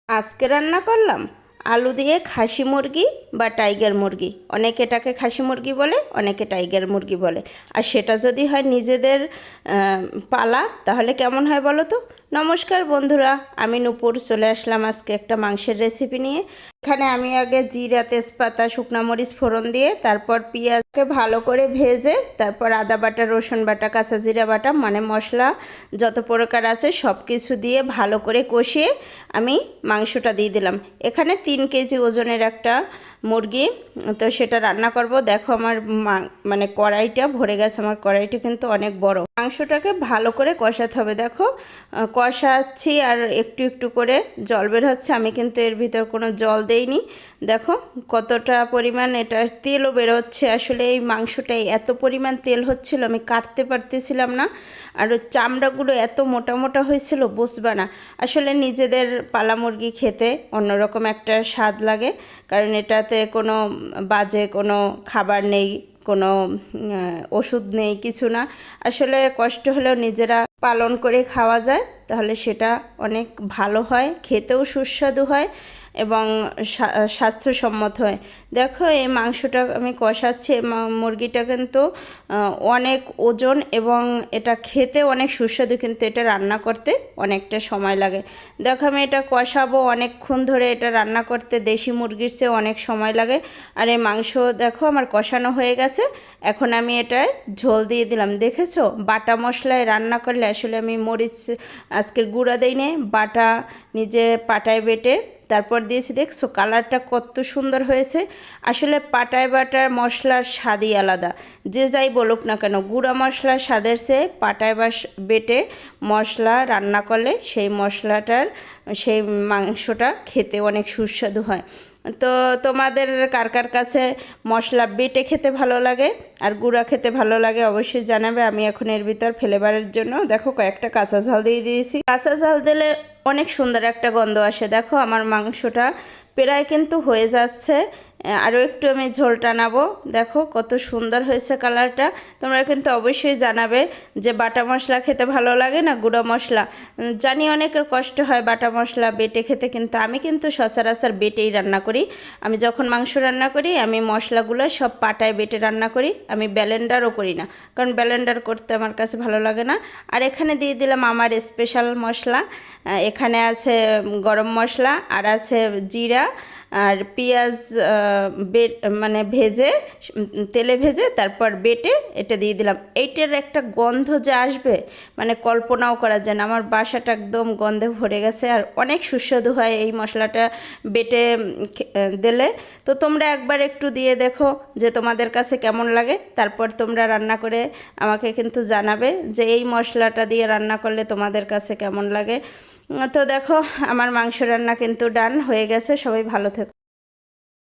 আজকে রান্না করলাম আলু দিয়ে খাসি মুরগি বা টাইগার মুরগি। অনেকে এটাকে খাসি মুরগি বলে, অনেকে টাইগার মুরগি বলে। আর সেটা যদি হয় নিজেদের পালা, তাহলে কেমন হয় বলো তো। নমস্কার বন্ধুরা, আমি নূপুর চলে আসলাম আজকে একটা মাংসের রেসিপি নিয়ে। এখানে আমি আগে জিরা, তেজপাতা, শুকনা মরিচ ফোড়ন দিয়ে, তারপর পেঁয়াজকে ভালো করে ভেজে, তারপর আদা বাটা, রসুন বাটা, কাঁচা জিরা বাটা, মানে মশলা যত প্রকার আছে সব কিছু দিয়ে ভালো করে কষিয়ে আমি মাংসটা দিয়ে দিলাম। এখানে 3 কেজি ওজনের একটা মুরগি, তো সেটা রান্না করব। দেখো আমার মানে কড়াইটা ভরে গেছে, আমার কড়াইটা কিন্তু অনেক বড়। মাংসটাকে ভালো করে কষাতে হবে। দেখো কষাচ্ছি আর একটু একটু করে জল বের হচ্ছে। আমি কিন্তু এর ভিতর কোনো জল দেইনি। দেখো কতটা পরিমাণ এটা তেলও বেরোচ্ছে। আসলে এই মাংসটাই এত পরিমাণ তেল হচ্ছিল, আমি কাটতে পারতেছিলাম না। আর চামড়াগুলো এত মোটা মোটা হয়েছিল, বুঝবা না। আসলে নিজেদের পালা মুরগি খেতে অন্যরকম একটা স্বাদ লাগে, কারণ এটাতে কোনো বাজে কোনো খাবার নেই, কোনো ওষুধ নেই, কিছু না। আসলে কষ্ট হলেও নিজেরা পালন করে খাওয়া যায়, তাহলে সেটা অনেক ভালো হয়, খেতেও সুস্বাদু হয় এবং স্বাস্থ্যসম্মত হয়। দেখো এই মাংসটা আমি কষাচ্ছি। মুরগিটা কিন্তু অনেক ওজন এবং এটা খেতে অনেক সুস্বাদু, কিন্তু এটা রান্না করতে অনেকটা সময় লাগে। দেখো আমি এটা কষাবো অনেকক্ষণ ধরে। এটা রান্না করতে দেশি মুরগির চেয়ে অনেক সময় লাগে। আর এই মাংস দেখো আমার কষানো হয়ে গেছে। এখন আমি এটায় ঝোল দিয়ে দিলাম। দেখেছো বাটা মশলায় রান্না করলে আসলে আমি মরিচ আজকের গুঁড়া দেই নে, বাটা নিজে পাটায় বেটে তারপর দিয়েছি। দেখছো কালারটা কত সুন্দর হয়েছে। আসলে পাটায় বাটার মশলার স্বাদই আলাদা। যে যাই বলুক না কেন, গুঁড়া মশলার স্বাদের চেয়ে পাটায় বেটে মশলা রান্না করলে সেই মশলাটার, সেই মাংসটা খেতে অনেক সুস্বাদু হয়। তো তোমাদের কার কার কাছে মশলা বেটে খেতে ভালো লাগে আর গুঁড়া খেতে ভালো লাগে অবশ্যই জানাবে। আমি এখন এর ভিতর ফ্লেভারের জন্য দেখো কয়েকটা কাঁচা ঝাল দিয়ে দিয়েছি। কাঁচা ঝাল দিলে অনেক সুন্দর একটা গন্ধ আসে। দেখো আমার মাংসটা প্রায় কিন্তু হয়ে যাচ্ছে, আরও একটু আমি ঝোল টানাবো। দেখো কত সুন্দর হয়েছে কালারটা। তোমরা কিন্তু অবশ্যই জানাবে যে বাটা মশলা খেতে ভালো লাগে না গুঁড়ো মশলা। জানি অনেকের কষ্ট হয় বাটা মশলা বেটে খেতে, কিন্তু আমি কিন্তু সচরাচর বেটেই রান্না করি। আমি যখন মাংস রান্না করি আমি মশলাগুলো সব পাটায় বেটে রান্না করি। আমি ব্লেন্ডারও করি না, কারণ ব্লেন্ডার করতে আমার কাছে ভালো লাগে না। আর এখানে দিয়ে দিলাম আমার স্পেশাল মশলা। এখানে আছে গরম মশলা, আর আছে জিরা, আর পেঁয়াজ মানে ভেজে, তেলে ভেজে তারপর বেটে এটা দিয়ে দিলাম। এইটার একটা গন্ধ যে আসবে মানে কল্পনাও করা যায় না। আমার বাসাটা একদম গন্ধে ভরে গেছে, আর অনেক সুস্বাদু হয় এই মশলাটা বেটে দিলে। তো তোমরা একবার একটু দিয়ে দেখো যে তোমাদের কাছে কেমন লাগে, তারপর তোমরা রান্না করে আমাকে কিন্তু জানাবে যে এই মশলাটা দিয়ে রান্না করলে তোমাদের কাছে কেমন লাগে। তো দেখো আমার মাংস রান্না কিন্তু ডান হয়ে গেছে। সবাই ভালো থেকো।